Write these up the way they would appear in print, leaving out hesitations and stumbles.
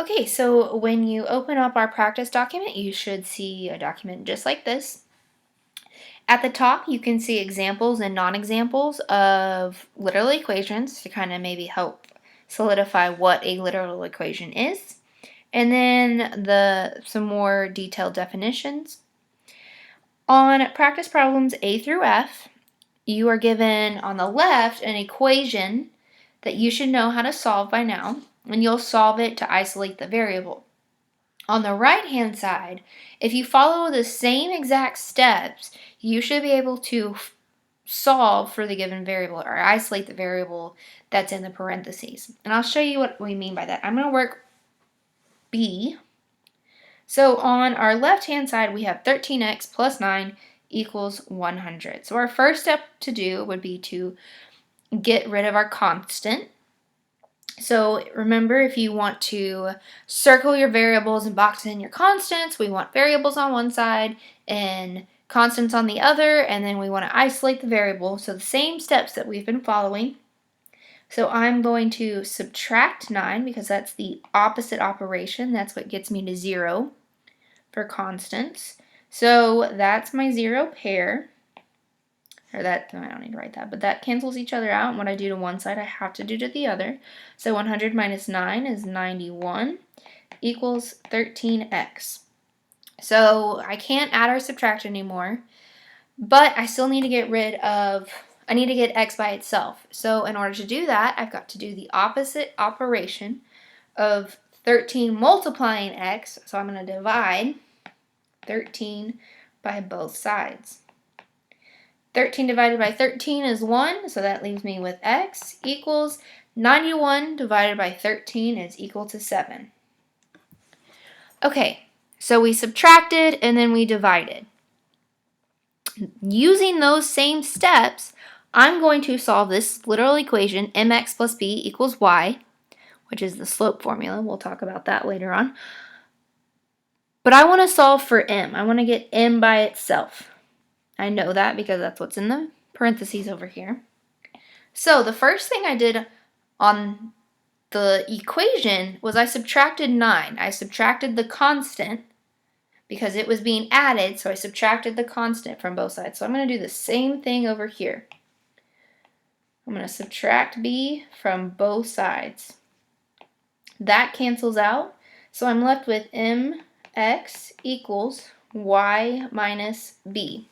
Okay, so when you open up our practice document, you should see a document just like this. At the top, you can see examples and non-examples of literal equations to kind of maybe help solidify what a literal equation is. And then some more detailed definitions. On practice problems A through F, you are given on the left an equation that you should know how to solve by now, and you'll solve it to isolate the variable. On the right-hand side, if you follow the same exact steps, you should be able to solve for the given variable or isolate the variable that's in the parentheses. And I'll show you what we mean by that. I'm going to work B. So on our left-hand side, we have 13x plus 9 equals 100. So our first step to do would be to get rid of our constant. So remember, if you want to circle your variables and box in your constants, we want variables on one side and constants on the other, and then we want to isolate the variable. So the same steps that we've been following. So I'm going to subtract 9 because that's the opposite operation. That's what gets me to 0 for constants. So that's my 0 pair. Or that, I don't need to write that, but that cancels each other out. And what I do to one side, I have to do to the other. So 100 minus 9 is 91 equals 13x. So I can't add or subtract anymore, but I still need to get rid of, I need to get x by itself. So in order to do that, I've got to do the opposite operation of 13 multiplying x. So I'm going to divide 13 by both sides. 13 divided by 13 is 1, so that leaves me with x equals 91 divided by 13 is equal to 7. Okay, so we subtracted and then we divided. Using those same steps, I'm going to solve this literal equation, mx plus b equals y, which is the slope formula. We'll talk about that later on. But I want to solve for m. I want to get m by itself. I know that because that's what's in the parentheses over here. So the first thing I did on the equation was I subtracted 9. I subtracted the constant because it was being added, so I subtracted the constant from both sides. So I'm going to do the same thing over here. I'm going to subtract b from both sides. That cancels out, so I'm left with mx equals y minus b.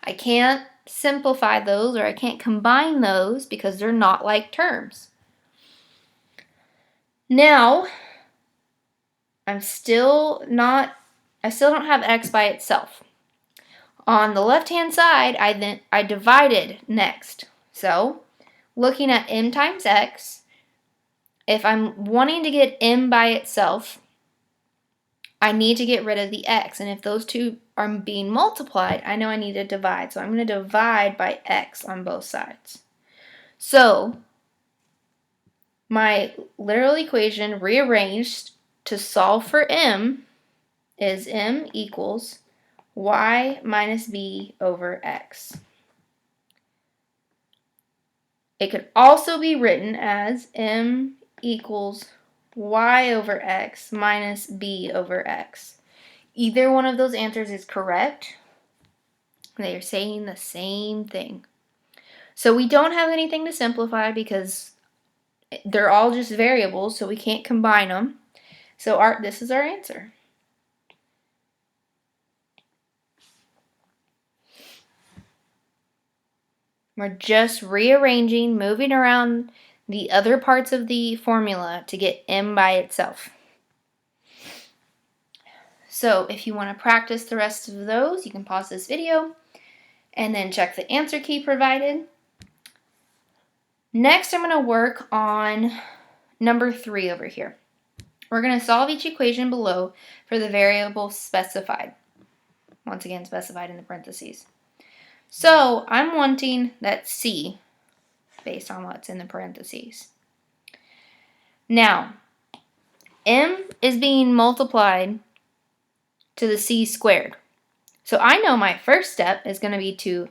I can't simplify those or I can't combine those because they're not like terms. Now, I still don't have x by itself. On the left-hand side, I divided next. So, looking at m times x, if I'm wanting to get m by itself, I need to get rid of the x. And if those two are being multiplied, I know I need to divide. So I'm going to divide by x on both sides. So my literal equation rearranged to solve for m is m equals y minus b over x. It could also be written as m equals y over x minus b over x. Either one of those answers is correct. They are saying the same thing. So we don't have anything to simplify because they're all just variables, so we can't combine them. So this is our answer. We're just rearranging, moving around the other parts of the formula to get m by itself. So if you want to practice the rest of those, you can pause this video and then check the answer key provided. Next, I'm going to work on number 3 over here. We're going to solve each equation below for the variable specified. Once again, specified in the parentheses. So I'm wanting that c based on what's in the parentheses. Now, m is being multiplied to the c squared. So I know my first step is going to be to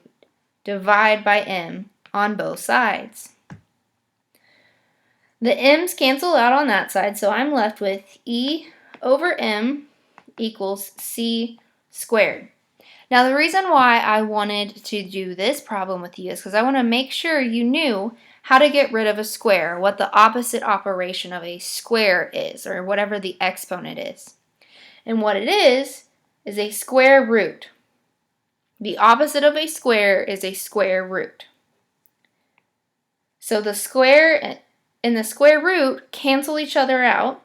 divide by m on both sides. The m's cancel out on that side, so I'm left with E over m equals c squared. Now, the reason why I wanted to do this problem with you is because I want to make sure you knew how to get rid of a square, what the opposite operation of a square is, or whatever the exponent is. And what it is a square root. The opposite of a square is a square root. So the square and the square root cancel each other out.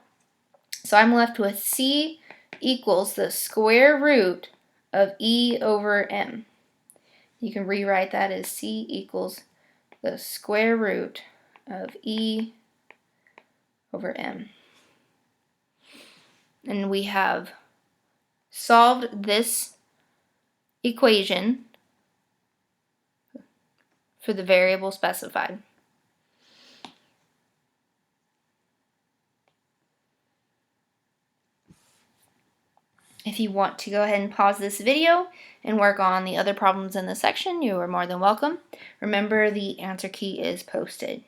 So I'm left with c equals the square root of e over m. You can rewrite that as c equals the square root of e over m. And we have solved this equation for the variable specified. If you want to go ahead and pause this video and work on the other problems in this section, you are more than welcome. Remember, the answer key is posted.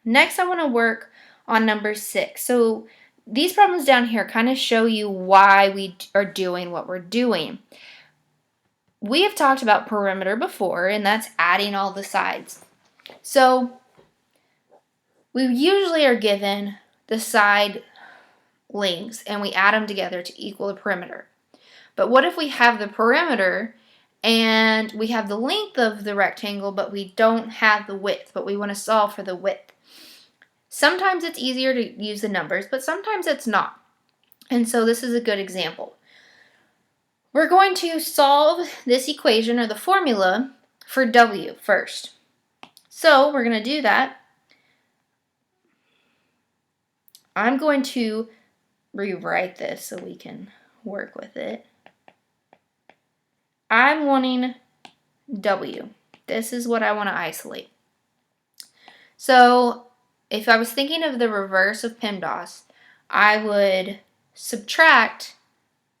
Next, I want to work on number 6. So these problems down here kind of show you why we are doing what we're doing. We have talked about perimeter before, and that's adding all the sides. So we usually are given the side lengths and we add them together to equal the perimeter. But what if we have the perimeter and we have the length of the rectangle, but we don't have the width, but we want to solve for the width? Sometimes it's easier to use the numbers, but sometimes it's not. And so this is a good example. We're going to solve this equation or the formula for W first. So we're going to do that. I'm going to rewrite this so we can work with it. I'm wanting W. This is what I want to isolate. So if I was thinking of the reverse of PEMDAS, I would subtract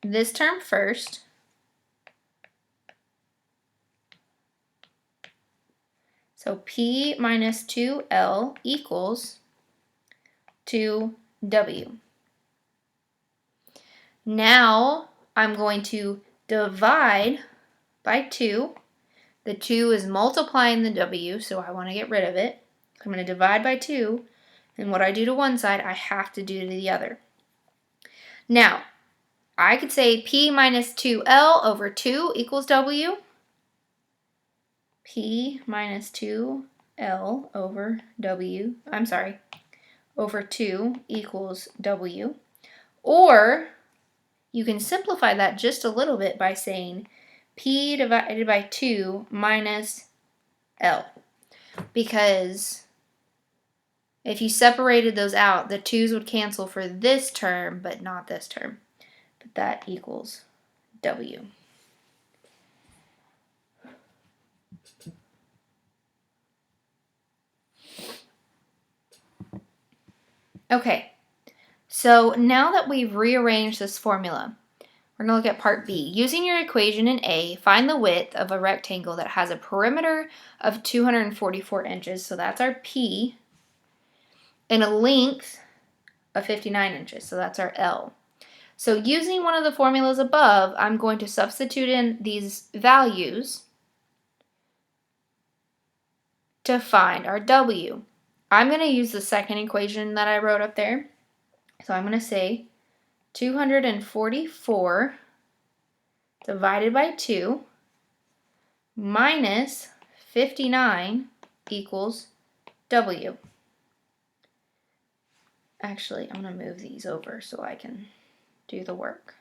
this term first. So P minus 2L equals 2W. Now I'm going to divide by 2. The 2 is multiplying the W, so I want to get rid of it. I'm going to divide by 2, and what I do to one side, I have to do to the other. Now, I could say P minus 2L over 2 equals W. P minus 2L over W, over 2 equals W. Or you can simplify that just a little bit by saying P divided by 2 minus L. Because if you separated those out, the 2's would cancel for this term, but not this term. But that equals W. Okay, so now that we've rearranged this formula, we're going to look at part B. Using your equation in A, find the width of a rectangle that has a perimeter of 244 inches, so that's our P, and a length of 59 inches, so that's our L. So using one of the formulas above, I'm going to substitute in these values to find our W. I'm going to use the second equation that I wrote up there. So I'm going to say 244 divided by 2 minus 59 equals W. Actually, I'm going to move these over so I can do the work.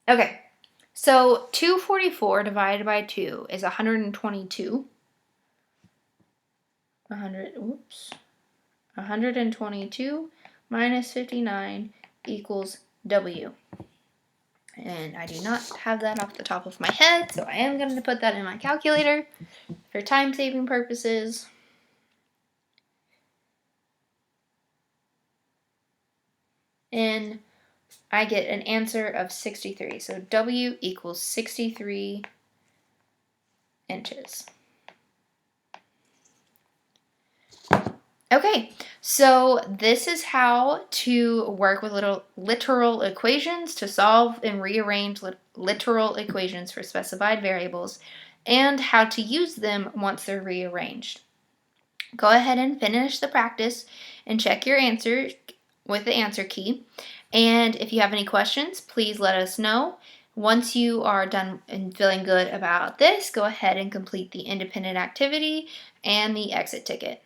Okay, so 244 divided by 2 is 122. 122 minus 59 equals W. And I do not have that off the top of my head, so I am going to put that in my calculator for time-saving purposes. And I get an answer of 63. So W equals 63 inches. Okay, so this is how to work with literal equations to solve and rearrange literal equations for specified variables, and how to use them once they're rearranged. Go ahead and finish the practice and check your answer with the answer key. And if you have any questions, please let us know. Once you are done and feeling good about this, go ahead and complete the independent activity and the exit ticket.